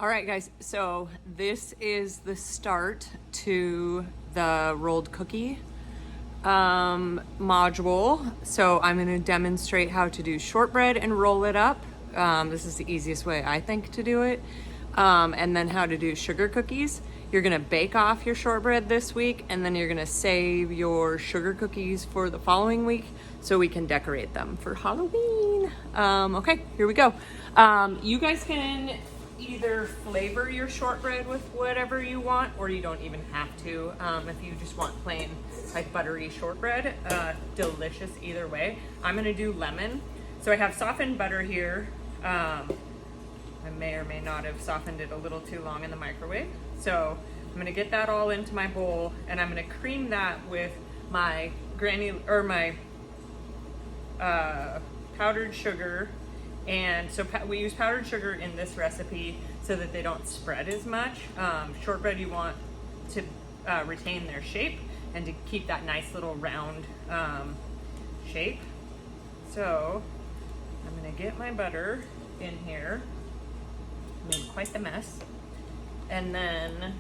All right, guys, so this is the start to the rolled cookie module. So I'm gonna demonstrate how to do shortbread and roll it up. This is the easiest way, I think, to do it. And then how to do sugar cookies. You're gonna bake off your shortbread this week, and then you're gonna save your sugar cookies for the following week so we can decorate them for Halloween. Okay, here we go. You guys can either flavor your shortbread with whatever you want, or you don't even have to. If you just want plain like buttery shortbread, delicious either way. I'm gonna do lemon. So I have softened butter here. I may or may not have softened it a little too long in the microwave. So I'm gonna get that all into my bowl, and I'm gonna cream that with my powdered sugar. And so we use powdered sugar in this recipe so that they don't spread as much. Shortbread, you want to retain their shape and to keep that nice little round shape. So I'm gonna get my butter in here. Made quite the mess. And then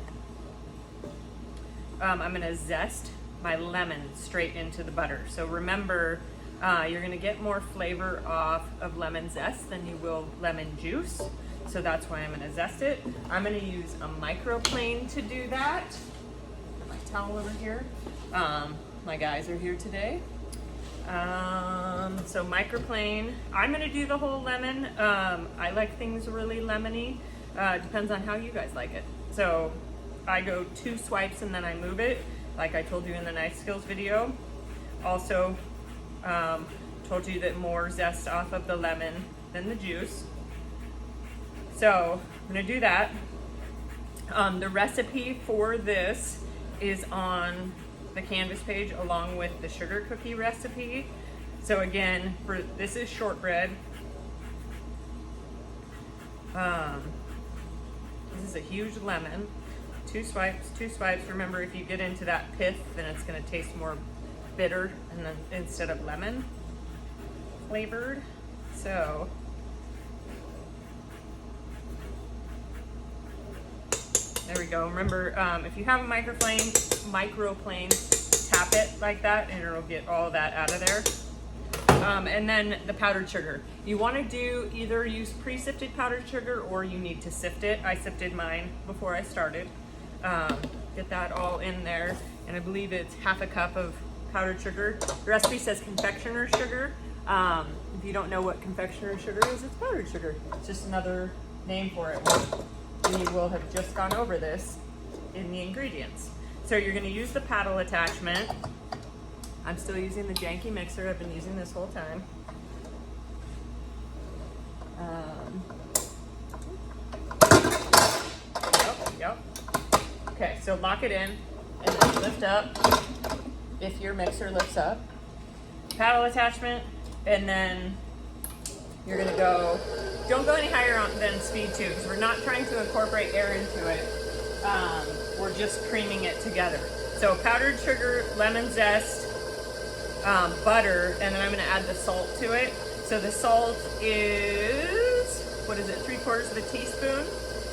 I'm gonna zest my lemon straight into the butter. So remember, you're gonna get more flavor off of lemon zest than you will lemon juice. So that's why I'm gonna zest it. I'm gonna use a microplane to do that. Got my towel over here. My guys are here today. So microplane, I'm gonna do the whole lemon. I like things really lemony. Depends on how you guys like it. So I go 2 swipes and then I move it, like I told you in the knife skills video. Also, told you that more zest off of the lemon than the juice. So I'm gonna do that. The recipe for this is on the Canvas page along with the sugar cookie recipe. So again, this is shortbread. This is a huge lemon. 2 swipes, 2 swipes. Remember, if you get into that pith, then it's gonna taste more bitter and then instead of lemon flavored. So there we go. Remember, if you have a microplane, tap it like that and it'll get all that out of there. And then the powdered sugar. You want to either use pre-sifted powdered sugar or you need to sift it. I sifted mine before I started. Get that all in there, and I believe it's 1/2 cup of powdered sugar. The recipe says confectioner's sugar. If you don't know what confectioner's sugar is, it's powdered sugar. It's just another name for it. We will have just gone over this in the ingredients. So you're going to use the paddle attachment. I'm still using the janky mixer I've been using this whole time. Yep. Okay, so lock it in and then lift up if your mixer lifts up. Paddle attachment, and then you're gonna don't go any higher than speed 2 because we're not trying to incorporate air into it. We're just creaming it together. So powdered sugar, lemon zest, butter, and then I'm gonna add the salt to it. So the salt is, 3/4 of a teaspoon.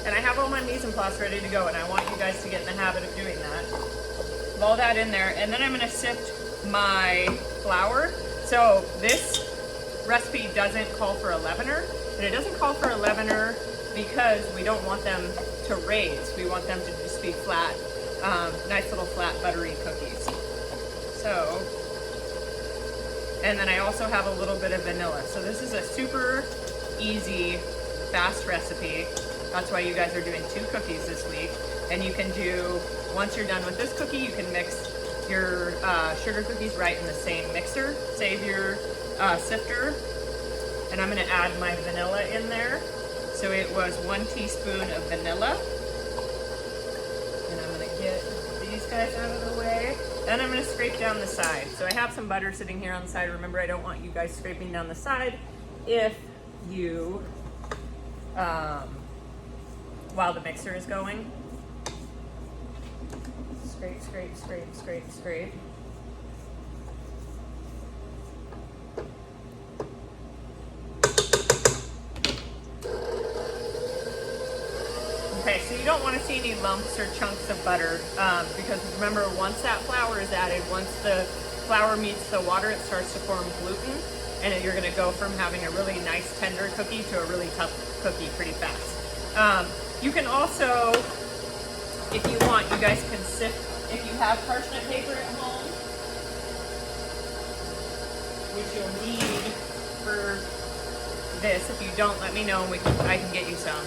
And I have all my mise en place ready to go, and I want you guys to get in the habit of doing that. Put all that in there, and then I'm gonna sift my flour. So this recipe doesn't call for a leavener, and it doesn't call for a leavener because we don't want them to raise. We want them to just be flat, nice little flat buttery cookies. So, and then I also have a little bit of vanilla. So this is a super easy, fast recipe. That's why you guys are doing 2 cookies this week. And you can once you're done with this cookie, you can mix your sugar cookies right in the same mixer. Save your sifter. And I'm gonna add my vanilla in there. So it was 1 teaspoon of vanilla. And I'm gonna get these guys out of the way. Then I'm gonna scrape down the side. So I have some butter sitting here on the side. Remember, I don't want you guys scraping down the side if you, while the mixer is going. Scrape, scrape, scrape, scrape, scrape. Okay, so you don't want to see any lumps or chunks of butter because remember, once that flour is added, once the flour meets the water, it starts to form gluten, and you're going to go from having a really nice tender cookie to a really tough cookie pretty fast. You can also, if you want, you guys can sift, if you have parchment paper at home, which you'll need for this. If you don't, let me know and I can get you some.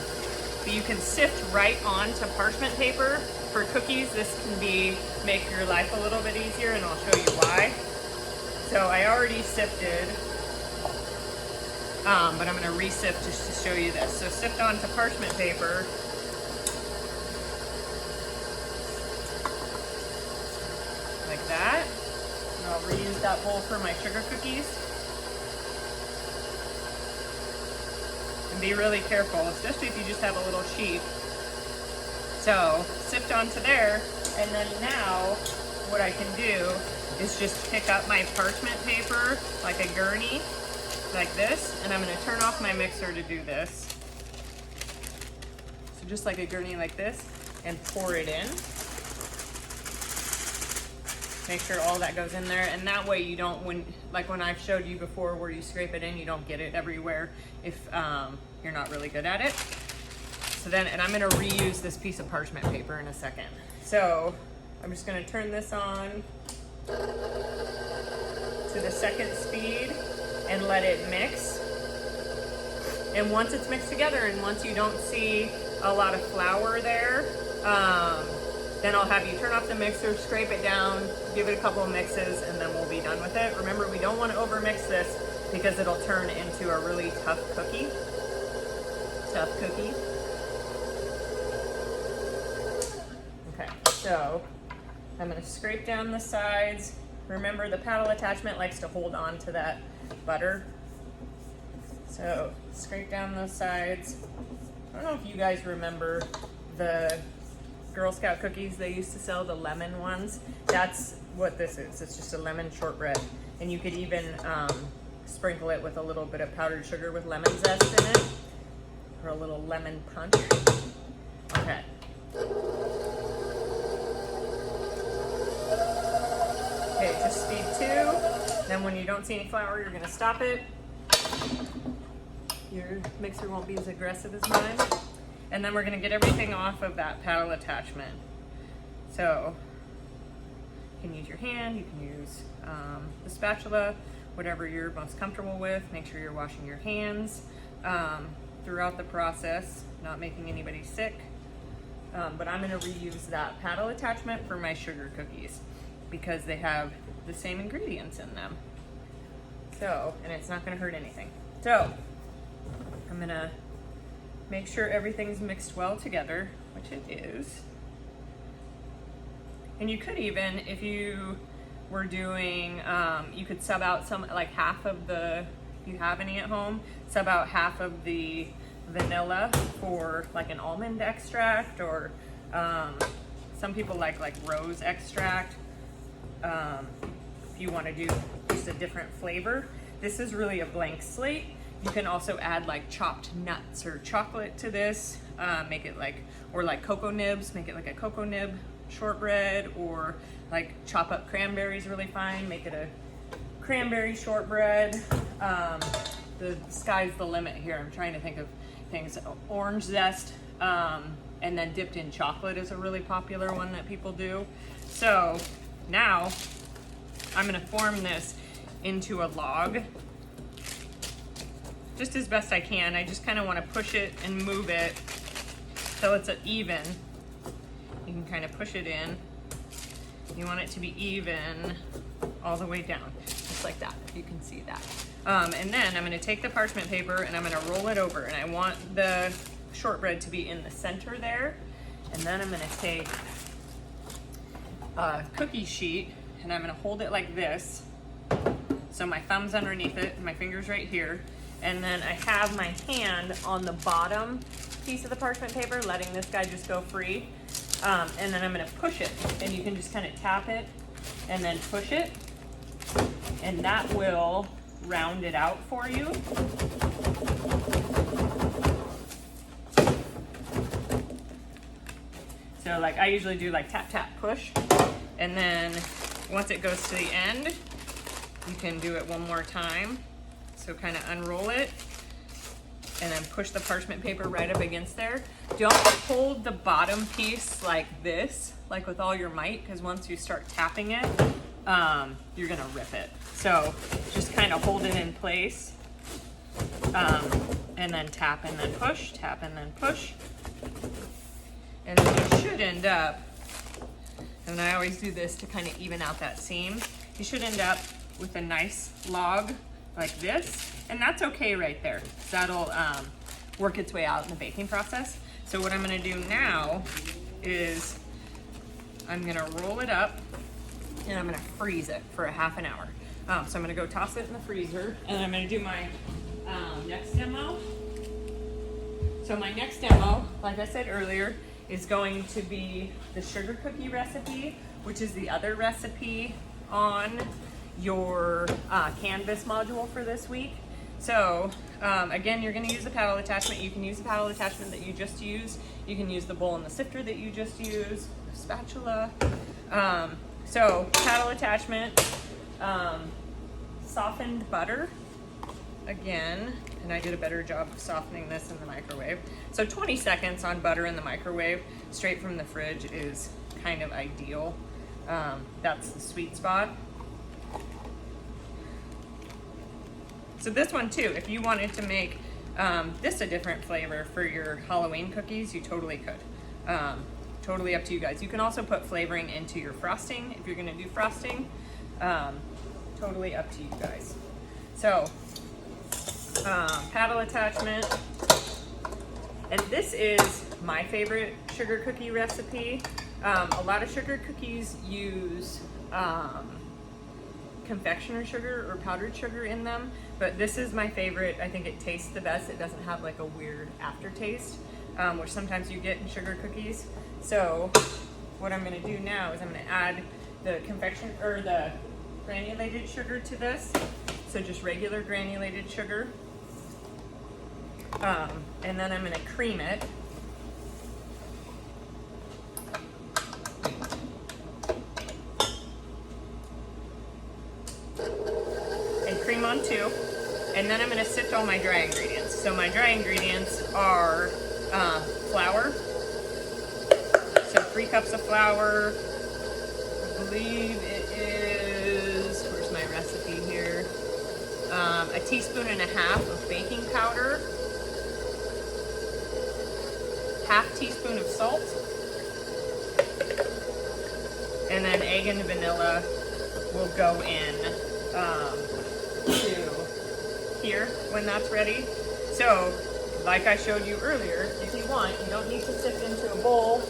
But you can sift right onto parchment paper for cookies. This can make your life a little bit easier, and I'll show you why. So I already sifted, but I'm going to re-sift just to show you this. So sift onto parchment paper. Like that. And I'll reuse that bowl for my sugar cookies. And be really careful, especially if you just have a little sheet. So sift onto there, and then now what I can do is just pick up my parchment paper like a gurney, like this, and I'm going to turn off my mixer to do this. So just like a gurney like this, and pour it in. Make sure all that goes in there, and that way you don't, when I've showed you before where you scrape it in, you don't get it everywhere if you're not really good at it. So then, and I'm gonna reuse this piece of parchment paper in a second. So I'm just gonna turn this on to the second speed and let it mix. And once it's mixed together, and once you don't see a lot of flour there, then I'll have you turn off the mixer, scrape it down, give it a couple of mixes, and then we'll be done with it. Remember, we don't want to overmix this because it'll turn into a really tough cookie. Okay, so I'm going to scrape down the sides. Remember, the paddle attachment likes to hold on to that butter. So scrape down those sides. I don't know if you guys remember the Girl Scout cookies they used to sell, the lemon ones. That's what this is. It's just a lemon shortbread, and you could even sprinkle it with a little bit of powdered sugar with lemon zest in it, or a little lemon punch. Okay. Okay, just speed 2. Then when you don't see any flour, you're gonna stop it. Your mixer won't be as aggressive as mine. And then we're gonna get everything off of that paddle attachment. So you can use your hand, you can use the spatula, whatever you're most comfortable with. Make sure you're washing your hands throughout the process, not making anybody sick. But I'm gonna reuse that paddle attachment for my sugar cookies because they have the same ingredients in them. So, and it's not gonna hurt anything. So I'm gonna make sure everything's mixed well together, which it is. And you could even, if you were doing, you could sub out some, like half of the, if you have any at home, sub out half of the vanilla for like an almond extract, or some people like rose extract. If you want to do just a different flavor. This is really a blank slate. You can also add like chopped nuts or chocolate to this, make it like, or like cocoa nibs, make it like a cocoa nib shortbread, or like chop up cranberries really fine, make it a cranberry shortbread. The sky's the limit here. I'm trying to think of things. Orange zest, and then dipped in chocolate is a really popular one that people do. So now I'm gonna form this into a log, just as best I can. I just kind of want to push it and move it so it's even. You can kind of push it in. You want it to be even all the way down, just like that, if you can see that. And then I'm going to take the parchment paper and I'm going to roll it over, and I want the shortbread to be in the center there. And then I'm going to take a cookie sheet and I'm going to hold it like this. So my thumb's underneath it and my finger's right here. And then I have my hand on the bottom piece of the parchment paper, letting this guy just go free. And then I'm gonna push it, and you can just kind of tap it and then push it, and that will round it out for you. So like I usually do like tap, tap, push. And then once it goes to the end, you can do it one more time. So kind of unroll it and then push the parchment paper right up against there. Don't hold the bottom piece like this, like with all your might, because once you start tapping it, you're gonna rip it. So just kind of hold it in place, and then tap and then push, tap and then push. And then you should end up, and I always do this to kind of even out that seam, you should end up with a nice log like this, and that's okay right there. So that'll work its way out in the baking process. So what I'm gonna do now is I'm gonna roll it up and I'm gonna freeze it for a half an hour. So I'm gonna go toss it in the freezer, and then I'm gonna do my next demo. So my next demo, like I said earlier, is going to be the sugar cookie recipe, which is the other recipe on your canvas module for this week. So again, you're going to use the paddle attachment. You can use the paddle attachment that you just used. You can use the bowl and the sifter that you just used, spatula. So paddle attachment, softened butter again, and I did a better job of softening this in the microwave. So 20 seconds on butter in the microwave straight from the fridge is kind of ideal. That's the sweet spot. So this one too, if you wanted to make this a different flavor for your Halloween cookies, you totally could. Totally up to you guys. You can also put flavoring into your frosting if you're gonna do frosting. Totally up to you guys. So, paddle attachment. And this is my favorite sugar cookie recipe. A lot of sugar cookies use confectioner sugar or powdered sugar in them, but this is my favorite. I think it tastes the best. It doesn't have like a weird aftertaste, which sometimes you get in sugar cookies. So what I'm going to do now is I'm going to add the confection or the granulated sugar to this. So just regular granulated sugar, and then I'm going to cream it. Cream on too, and then I'm going to sift all my dry ingredients. So my dry ingredients are flour, so 3 cups of flour. I believe it is, where's my recipe here, a teaspoon and a half of baking powder, half teaspoon of salt, and then egg and vanilla will go in to here when that's ready. So like I showed you earlier, if you want, you don't need to sift into a bowl.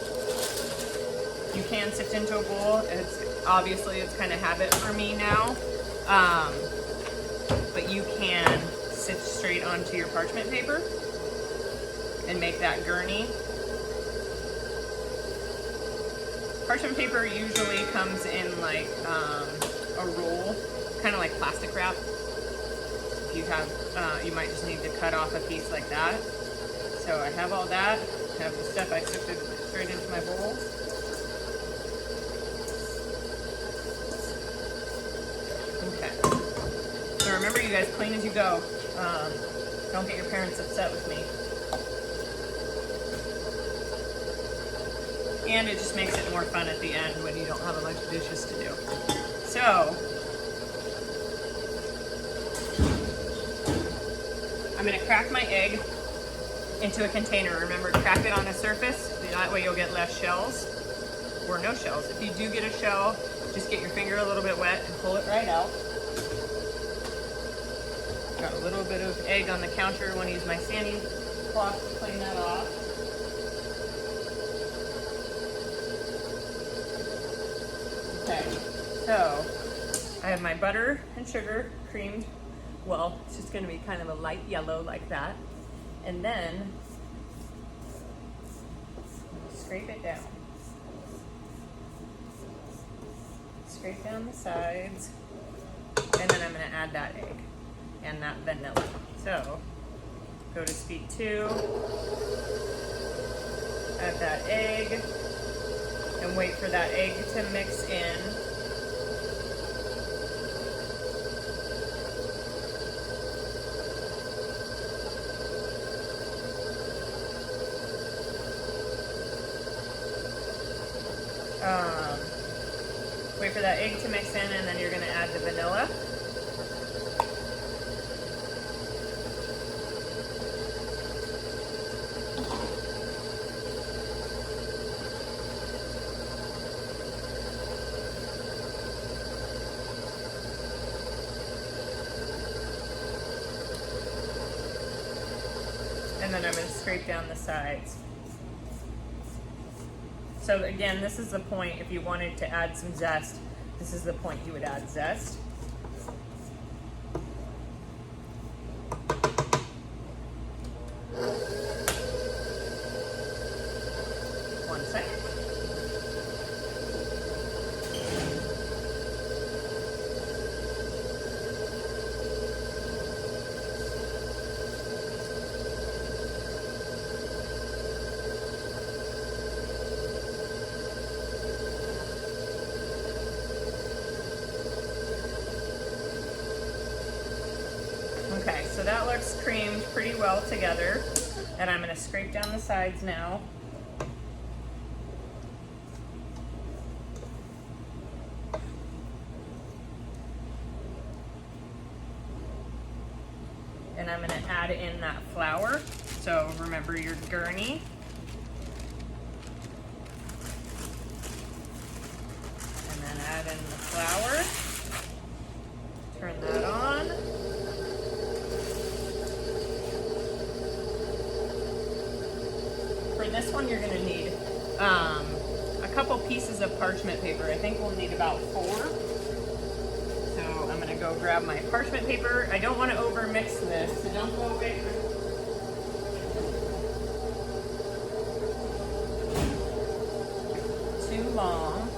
You can sift into a bowl. It's kind of habit for me now, but you can sift straight onto your parchment paper and make that gurney. Parchment paper usually comes in like a roll, kind of like plastic wrap. If you have, you might just need to cut off a piece like that. So I have all that. I have the stuff I sifted straight into my bowl. Okay. So remember, you guys, clean as you go. Don't get your parents upset with me. And it just makes it more fun at the end when you don't have a bunch of dishes to do. So I'm going to crack my egg into a container. Remember, crack it on a surface. That way you'll get less shells or no shells. If you do get a shell, just get your finger a little bit wet and pull it right out. Got a little bit of egg on the counter. I want to use my sanding cloth to clean that off. Okay, so I have my butter and sugar creamed. Well, it's just going to be kind of a light yellow like that. And then scrape it down. Scrape down the sides. And then I'm going to add that egg and that vanilla. So go to speed 2. Add that egg. and wait for that egg to mix in. Wait for that egg to mix in, and then you're going to add the vanilla. And then I'm going to scrape down the sides. So again, this is the point, if you wanted to add some zest, this is the point you would add zest. One second. Okay, so that looks creamed pretty well together, and I'm going to scrape down the sides now. And I'm going to add in that flour. So remember your gurney. And then add in the flour. Turn that on. For this one, you're going to need a couple pieces of parchment paper. I think we'll need about 4. So I'm going to go grab my parchment paper. I don't want to over mix this, so don't go away from too long.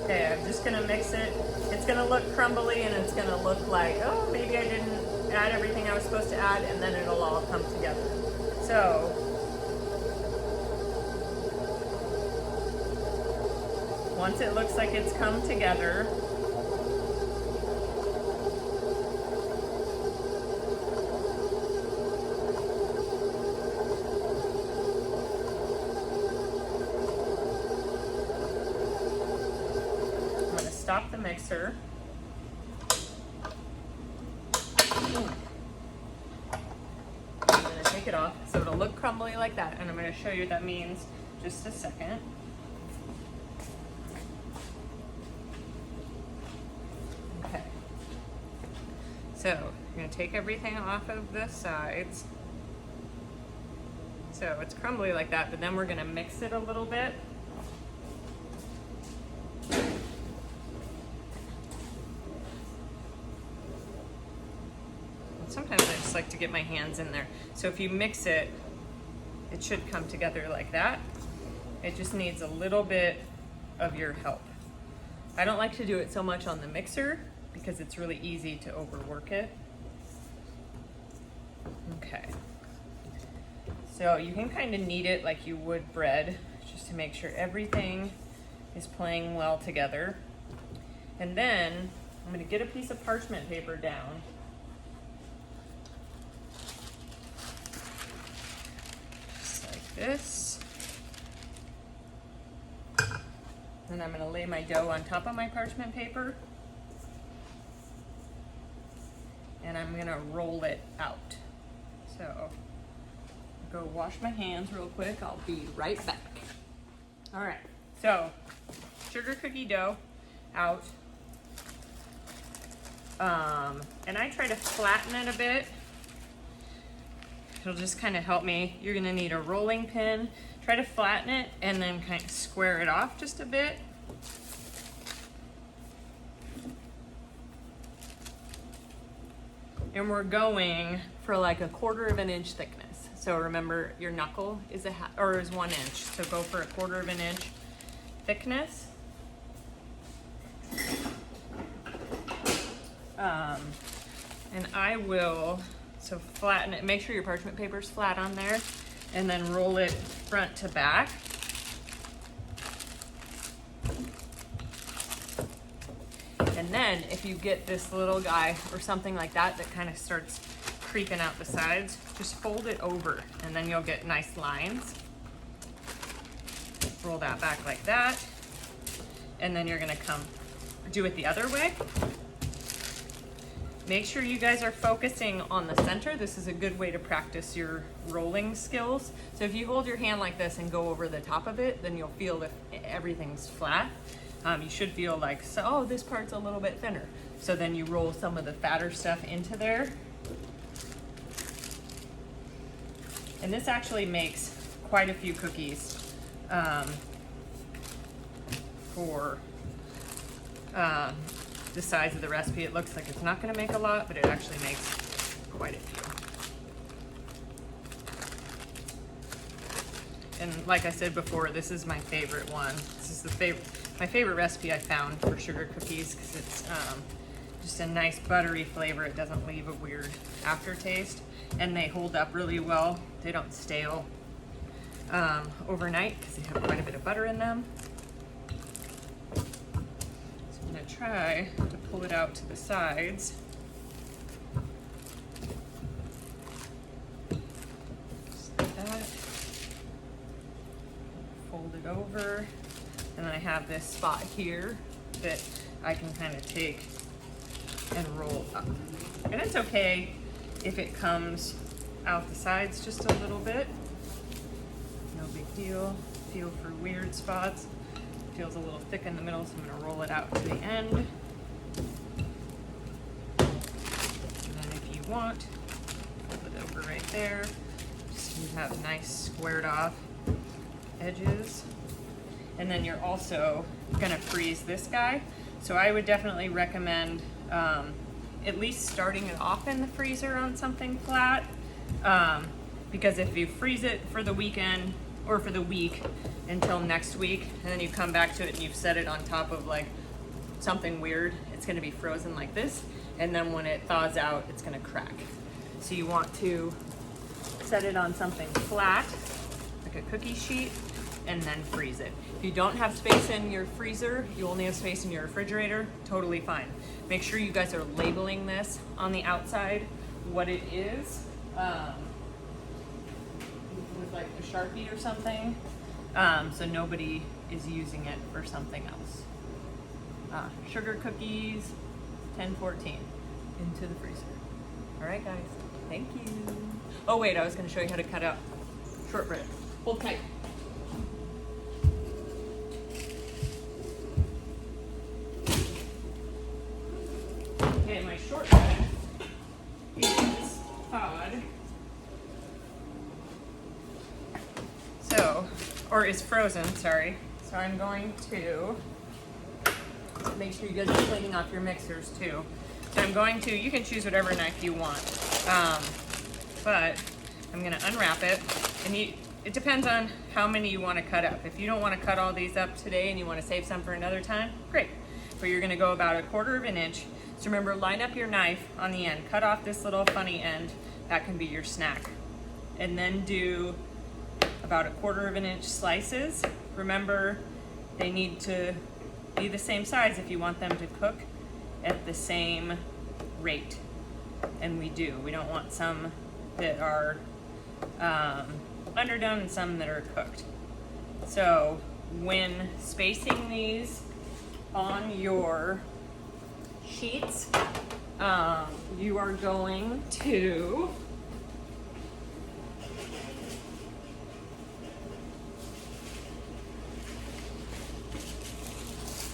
Okay, I'm just going to mix it. It's going to look crumbly, and it's going to look like, oh, maybe I didn't add everything I was supposed to add, and then it'll all come together. So, once it looks like it's come together, I'm going to stop the mixer. Take it off so it'll look crumbly like that, and I'm going to show you what that means just a second. Okay, so you're going to take everything off of the sides, so it's crumbly like that, but then we're going to mix it a little bit. Sometimes I just like to get my hands in there. So if you mix it, it should come together like that. It just needs a little bit of your help. I don't like to do it so much on the mixer because it's really easy to overwork it. Okay. So you can kind of knead it like you would bread, just to make sure everything is playing well together. And then I'm going to get a piece of parchment paper down. This, and I'm going to lay my dough on top of my parchment paper, and I'm going to roll it out. So go wash my hands real quick. I'll be right back. All right, so sugar cookie dough out, and I try to flatten it a bit. It'll just kind of help me. You're gonna need a rolling pin. Try to flatten it and then kind of square it off just a bit. And we're going for like 1/4 of an inch thickness. So remember, your knuckle is is 1 inch. So go for 1/4 of an inch thickness. And I will. So flatten it, make sure your parchment paper is flat on there, and then roll it front to back. And then if you get this little guy or something like that that kind of starts creeping out the sides, just fold it over and then you'll get nice lines. Roll that back like that. And then you're gonna come do it the other way. Make sure you guys are focusing on the center. This is a good way to practice your rolling skills. So if you hold your hand like this and go over the top of it, then you'll feel if everything's flat. You should feel like, so, oh, this part's a little bit thinner. So then you roll some of the fatter stuff into there. And this actually makes quite a few cookies for the size of the recipe. It looks like it's not going to make a lot, but it actually makes quite a few. And like I said before, this is my favorite one. This is my favorite recipe I found for sugar cookies because it's just a nice buttery flavor. It doesn't leave a weird aftertaste, and they hold up really well. They don't stale overnight because they have quite a bit of butter in them. I'm going to try to pull it out to the sides. Just like that. Fold it over. And then I have this spot here that I can kind of take and roll up. And it's okay if it comes out the sides just a little bit. No big deal. Feel for weird spots. Feels a little thick in the middle, so I'm going to roll it out to the end. And then if you want, fold it over right there. So you have nice squared off edges. And then you're also going to freeze this guy. So I would definitely recommend at least starting it off in the freezer on something flat. Because if you freeze it for the weekend or for the week until next week, and then you come back to it and you've set it on top of like something weird, it's going to be frozen like this, and then when it thaws out, it's going to crack. So you want to set it on something flat, like a cookie sheet, and then freeze it. If you don't have space in your freezer, you only have space in your refrigerator, totally fine. Make sure you guys are labeling this on the outside, what it is. With like a Sharpie or something, so nobody is using it for something else. Sugar cookies, 1014, into the freezer. All right, guys, thank you. Oh wait, I was gonna show you how to cut out shortbread. Hold tight. Okay, my shortbread is thawed. Or is frozen, sorry. So I'm going to make sure you guys are cleaning off your mixers too. So I'm going to, you can choose whatever knife you want. But I'm gonna unwrap it, and it depends on how many you wanna cut up. If you don't wanna cut all these up today and you wanna save some for another time, great. But you're gonna go about 1/4 of an inch. So remember, line up your knife on the end. Cut off this little funny end. That can be your snack. And then do about 1/4 of an inch slices. Remember, they need to be the same size if you want them to cook at the same rate. And we do. We don't want some that are underdone and some that are cooked. So when spacing these on your sheets, you are going to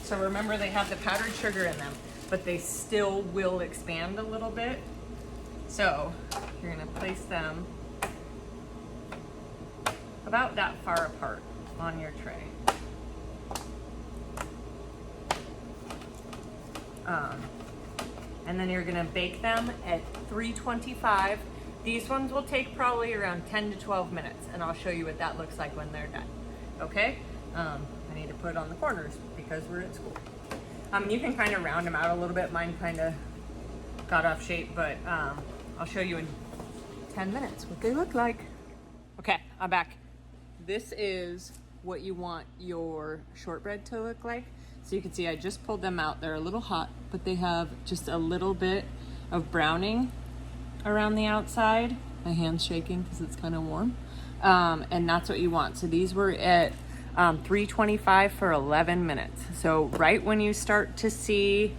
so remember, they have the powdered sugar in them, but they still will expand a little bit. So you're gonna place them about that far apart on your tray. And then you're gonna bake them at 325. These ones will take probably around 10 to 12 minutes, and I'll show you what that looks like when they're done. Okay? I need to put on the corners because we're at school. You can kind of round them out a little bit. Mine kind of got off shape, but I'll show you in 10 minutes what they look like. Okay, I'm back. This is what you want your shortbread to look like. So you can see I just pulled them out. They're a little hot, but they have just a little bit of browning around the outside. My hand's shaking because it's kind of warm. And that's what you want. So these were at 325 for 11 minutes. So right when you start to see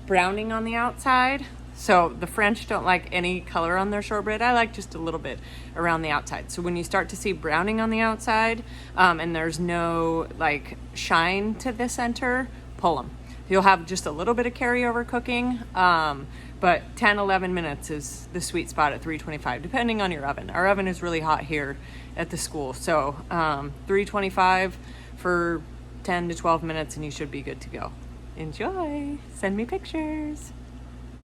browning on the outside, so the French don't like any color on their shortbread. I like just a little bit around the outside. So when you start to see browning on the outside, and there's no like shine to the center, pull them. You'll have just a little bit of carryover cooking, but 10, 11 minutes is the sweet spot at 325, depending on your oven. Our oven is really hot here at the school. So 325 for 10 to 12 minutes and you should be good to go. Enjoy. Send me pictures.